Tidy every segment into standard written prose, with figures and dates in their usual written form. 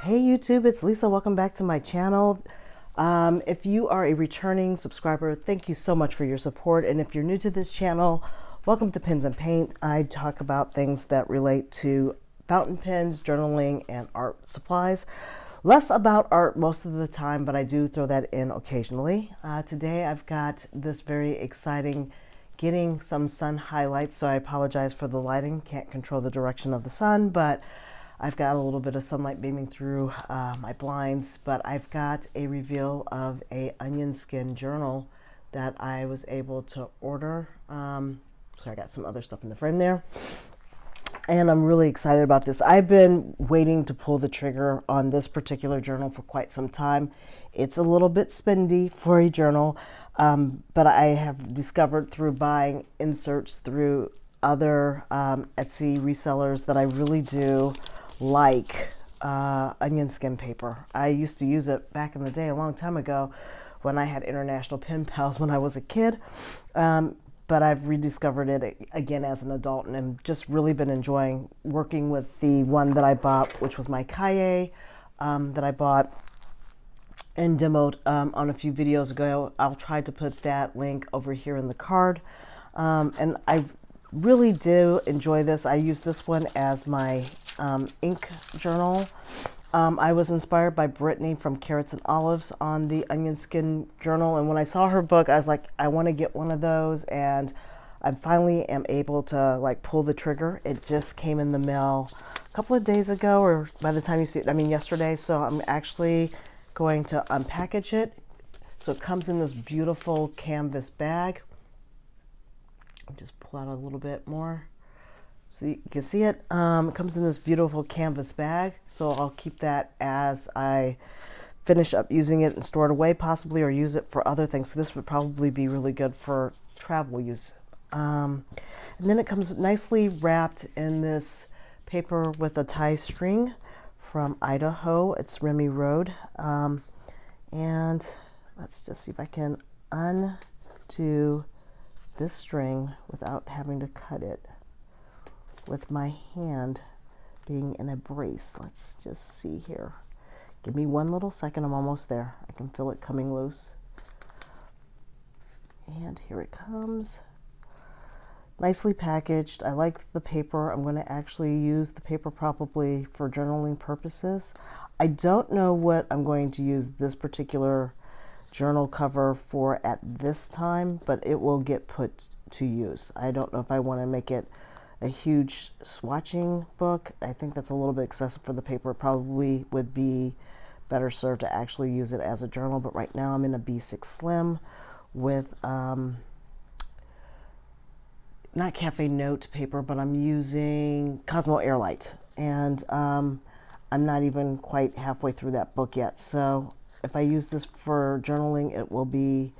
Hey YouTube, it's Lisa. Welcome back to my channel. If you are a returning subscriber, thank you so much for your support. And if you're new to this channel, welcome to Pens and Paint. I talk about things that relate to fountain pens, journaling, and art supplies. Less about art most of the time, but I do throw that in occasionally. Today I've got this very exciting getting some sun highlights, so I apologize for the lighting. Can't control the direction of the sun, but I've got a little bit of sunlight beaming through my blinds, but I've got a reveal of a onion skin journal that I was able to order. So I got some other stuff in the frame there. And I'm really excited about this. I've been waiting to pull the trigger on this particular journal for quite some time. It's a little bit spendy for a journal, but I have discovered through buying inserts through other Etsy resellers that I really do like onion skin paper. I used to use it back in the day, a long time ago, when I had international pen pals when I was a kid. But I've rediscovered it again as an adult, and I've just really been enjoying working with the one that I bought, which was my Kaye that I bought and demoed on a few videos ago. I'll try to put that link over here in the card. And I really do enjoy this. I use this one as my ink journal. I was inspired by Brittany from Carrots and Olives on the onion skin journal, and when I saw her book, I was like, I want to get one of those, and I finally am able to like pull the trigger. It just came in the mail a couple of days ago, or by the time you see it, I mean yesterday. So I'm actually going to unpackage it. So it comes in this beautiful canvas bag. I'll just pull out a little bit more so you can see it. It comes in this beautiful canvas bag, so I'll keep that as I finish up using it and store it away possibly, or use it for other things. So this would probably be really good for travel use. And then it comes nicely wrapped in this paper with a tie string from Idaho. It's Remy Road. And let's just see if I can undo this string without having to cut it with my hand being in a brace. Let's just see here. Give me one little second. I'm almost there. I can feel it coming loose. And here it comes. Nicely packaged. I like the paper. I'm going to actually use the paper probably for journaling purposes. I don't know what I'm going to use this particular journal cover for at this time, but it will get put to use. I don't know if I want to make it a huge swatching book. I think that's a little bit excessive for the paper. It probably would be better served to actually use it as a journal, but right now I'm in a B6 Slim with not Cafe Note paper, but I'm using Cosmo Airlight, and I'm not even quite halfway through that book yet. So if I use this for journaling, it will be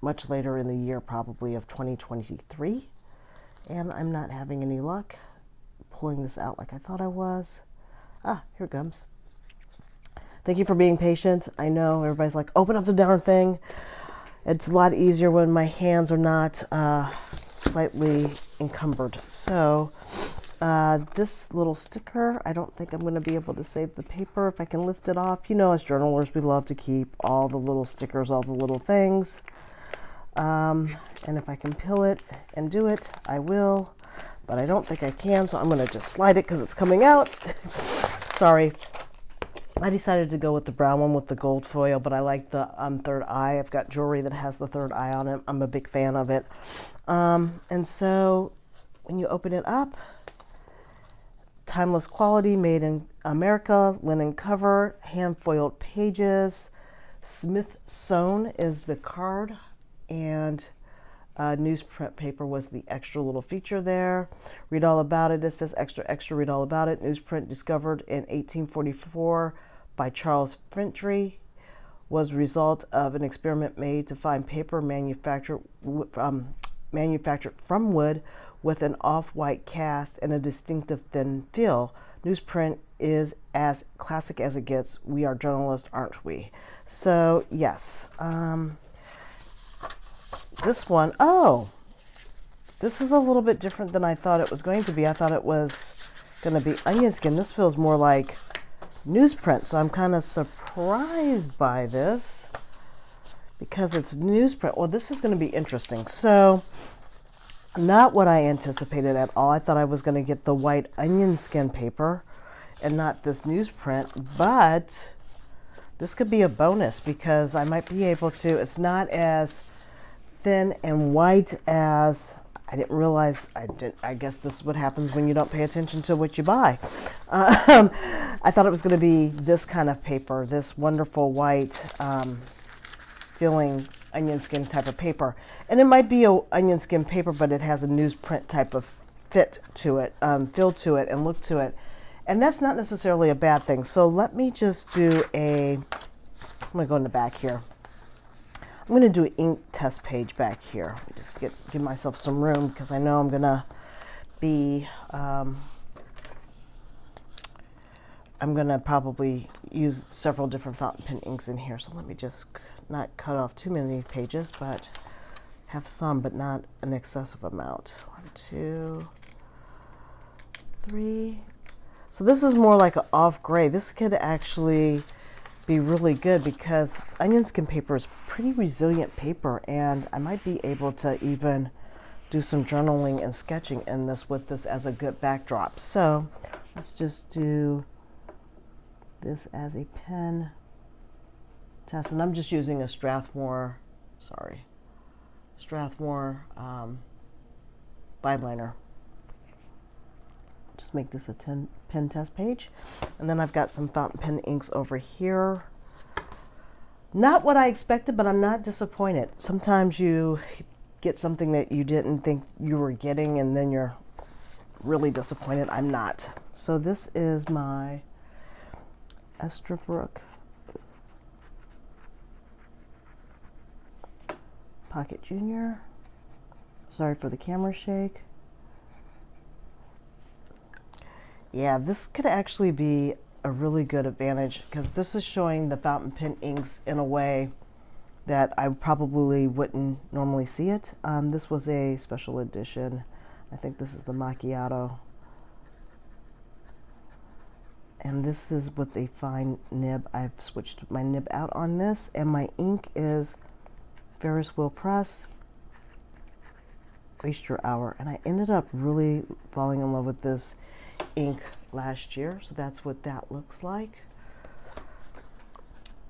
much later in the year, probably of 2023. And I'm not having any luck pulling this out like I thought I was. Ah, here it comes. Thank you for being patient. I know everybody's like, open up the darn thing. It's a lot easier when my hands are not slightly encumbered. So this little sticker, I don't think I'm going to be able to save the paper if I can lift it off. You know, as journalers, we love to keep all the little stickers, all the little things. And if I can peel it and do it, I will, but I don't think I can, so I'm going to just slide it because it's coming out. Sorry. I decided to go with the brown one with the gold foil, but I like the third eye. I've got jewelry that has the third eye on it. I'm a big fan of it. And so when you open it up, timeless quality, made in America, linen cover, hand foiled pages, Smith sewn is the card, and newsprint paper was the extra little feature there. Read all about it. It says extra, extra, read all about it. Newsprint discovered in 1844 by Charles Fintry was a result of an experiment made to find paper manufactured from wood with an off-white cast and a distinctive thin feel. Newsprint is as classic as it gets. We are journalists, aren't we? So yes. This one, oh, this is a little bit different than I thought it was going to be. I thought it was going to be onion skin. This feels more like newsprint, so I'm kind of surprised by this because it's newsprint. Well, this is going to be interesting. So, not what I anticipated at all. I thought I was going to get the white onion skin paper and not this newsprint, but this could be a bonus because I might be able to, it's not as thin and white as, I didn't realize, I guess this is what happens when you don't pay attention to what you buy. I thought it was going to be this kind of paper, this wonderful white feeling onion skin type of paper. And it might be a onion skin paper, but it has a newsprint type of fit to it, feel to it, and look to it. And that's not necessarily a bad thing. So let me just do I'm going to go in the back here. I'm going to do an ink test page back here. Let me just give myself some room because I know I'm going to be, I'm going to probably use several different fountain pen inks in here. So let me just not cut off too many pages, but have some, but not an excessive amount. 1, 2, 3. So this is more like an off gray. This could actually be really good because onion skin paper is pretty resilient paper, and I might be able to even do some journaling and sketching in this with this as a good backdrop. So let's just do this as a pen test, and I'm just using a Strathmore bide liner. Just make this a pen test page. And then I've got some fountain pen inks over here. Not what I expected, but I'm not disappointed. Sometimes you get something that you didn't think you were getting, and then you're really disappointed. I'm not. So this is my Estabrook Pocket Junior. Sorry for the camera shake. Yeah, this could actually be a really good advantage because this is showing the fountain pen inks in a way that I probably wouldn't normally see it. This was a special edition. I think this is the macchiato. And this is with a fine nib. I've switched my nib out on this, and my ink is Ferris Wheel Press Oyster Hour. And I ended up really falling in love with this ink last year, so that's what that looks like.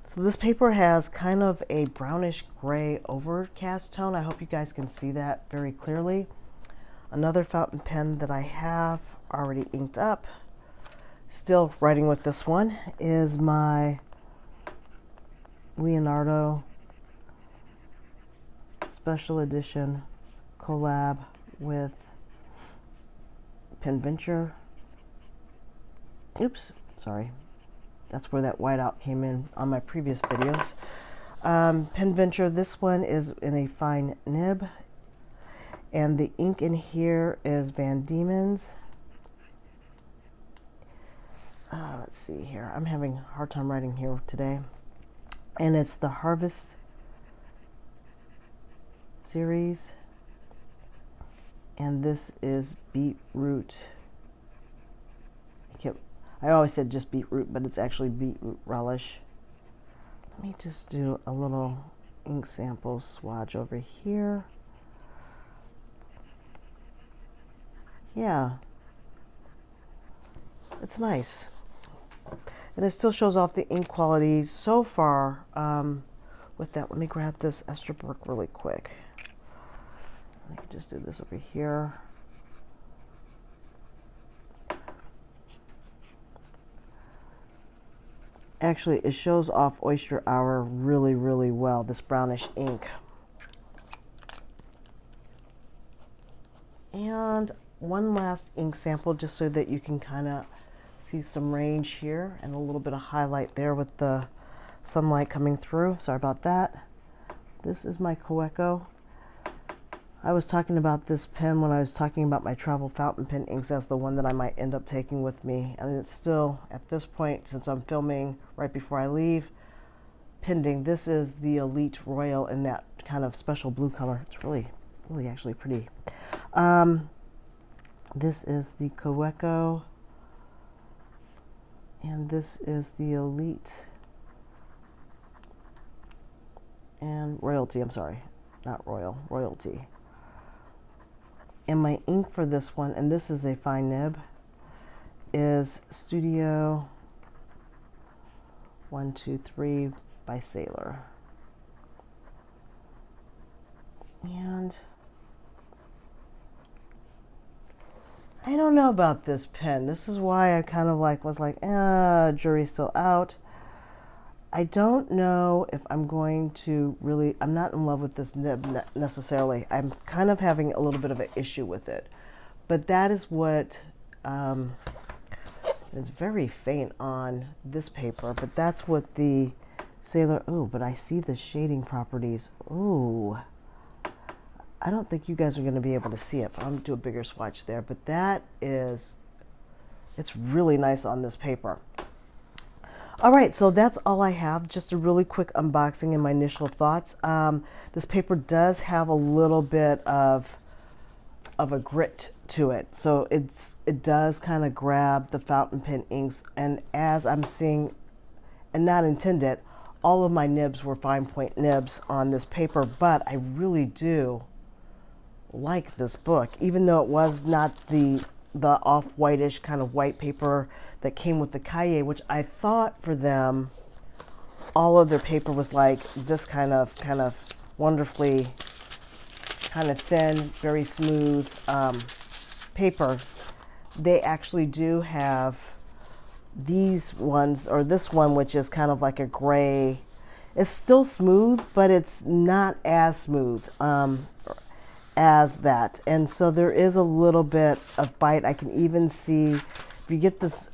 So this paper has kind of a brownish gray overcast tone. I hope you guys can see that very clearly. Another fountain pen that I have already inked up, still writing with this one, is my Leonardo special edition collab with Penventure. Oops, sorry. That's where that whiteout came in on my previous videos. Penventure, this one is in a fine nib. And the ink in here is Van Diemen's. Let's see here. I'm having a hard time writing here today. And it's the Harvest series. And this is Beetroot. I always said just beetroot, but it's actually beetroot relish. Let me just do a little ink sample swatch over here. Yeah, it's nice. And it still shows off the ink quality so far. With that, let me grab this Estabrook really quick. I can just do this over here. Actually, it shows off Oyster Hour really, really well, this brownish ink. And one last ink sample just so that you can kind of see some range here and a little bit of highlight there with the sunlight coming through. Sorry about that. This is my Coeco. I was talking about this pen when I was talking about my travel fountain pen inks as the one that I might end up taking with me. And it's still, at this point, since I'm filming right before I leave, pending. This is the Elite Royal in that kind of special blue color. It's really, really actually pretty. This is the Coeco And this is the Elite and Royalty. I'm sorry, not Royal, Royalty. And my ink for this one, and this is a fine nib, is Studio 123 by Sailor. And I don't know about this pen. This is why I kind of was like, jury's still out. I don't know if I'm going to really, I'm not in love with this nib necessarily. I'm kind of having a little bit of an issue with it. But that is what, it's very faint on this paper, but that's what the Sailor, oh, but I see the shading properties. Ooh. I don't think you guys are going to be able to see it, but I'm going to do a bigger swatch there. But that is, it's really nice on this paper. All right, so that's all I have. Just a really quick unboxing and my initial thoughts. This paper does have a little bit of a grit to it. So it does kind of grab the fountain pen inks. And as I'm seeing, and not intended, all of my nibs were fine point nibs on this paper, but I really do like this book, even though it was not the off-whitish kind of white paper that came with the Cahiers, which I thought for them, all of their paper was like this kind of wonderfully kind of thin, very smooth paper. They actually do have these ones, or this one, which is kind of like a gray. It's still smooth, but it's not as smooth as that. And so there is a little bit of bite. I can even see, if you get this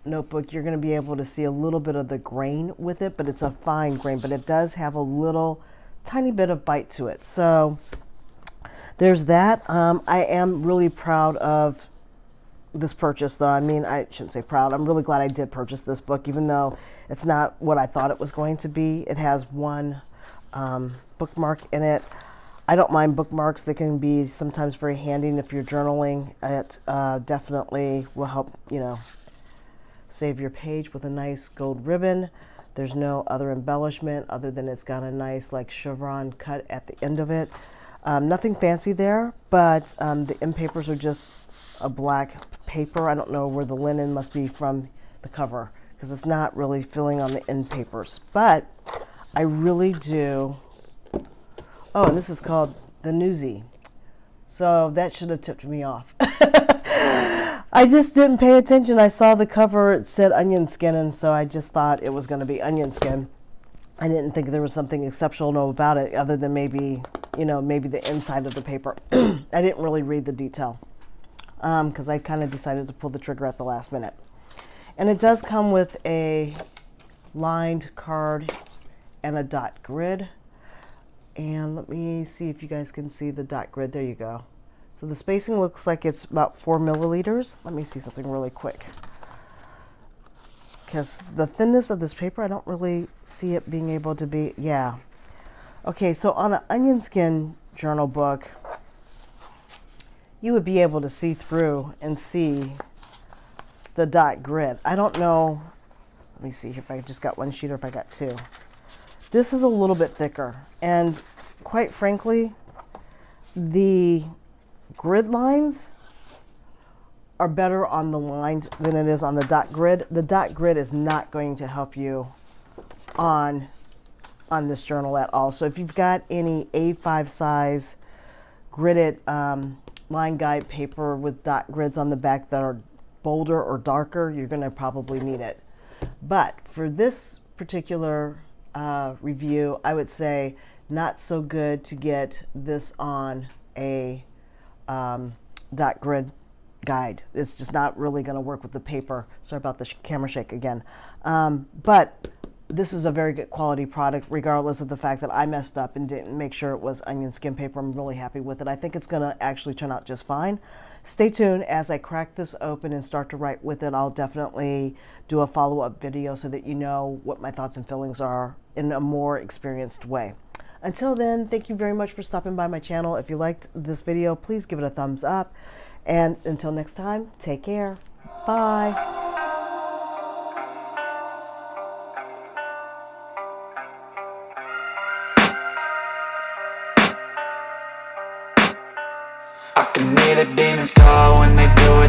notebook, you're going to be able to see a little bit of the grain with it, but it's a fine grain, but it does have a little tiny bit of bite to it. So there's that. I am really proud of this purchase, though. I mean, I shouldn't say proud. I'm really glad I did purchase this book, even though it's not what I thought it was going to be. It has one bookmark in it. I don't mind bookmarks. They can be sometimes very handy, and if you're journaling, it definitely will help, save your page with a nice gold ribbon. There's no other embellishment other than it's got a nice like chevron cut at the end of it. Nothing fancy there, but the end papers are just a black paper. I don't know where the linen must be from the cover, because it's not really filling on the end papers. But I really do. Oh, and this is called the Newsie. So that should have tipped me off. I just didn't pay attention. I saw the cover, it said onion skin, and so I just thought it was going to be onion skin. I didn't think there was something exceptional about it other than maybe, maybe the inside of the paper. I didn't really read the detail because I kind of decided to pull the trigger at the last minute. And it does come with a lined card and a dot grid. And let me see if you guys can see the dot grid. There you go. So the spacing looks like it's about 4 milliliters. Let me see something really quick, because the thinness of this paper, I don't really see it being able to be, yeah. Okay, so on an onion skin journal book, you would be able to see through and see the dot grid. I don't know, let me see if I just got one sheet or if I got two. This is a little bit thicker, and quite frankly, the grid lines are better on the lined than it is on the dot grid. The dot grid is not going to help you on this journal at all. So if you've got any A5 size gridded line guide paper with dot grids on the back that are bolder or darker, you're going to probably need it. But for this particular review, I would say not so good to get this on a dot grid guide. It's just not really going to work with the paper. Sorry about the camera shake again. But this is a very good quality product, regardless of the fact that I messed up and didn't make sure it was onion skin paper. I'm really happy with it. I think it's going to actually turn out just fine. Stay tuned as I crack this open and start to write with it. I'll definitely do a follow-up video so that you know what my thoughts and feelings are in a more experienced way. Until then, thank you very much for stopping by my channel. If you liked this video, please give it a thumbs up. And until next time, take care. Bye. I can hear the demons call when they do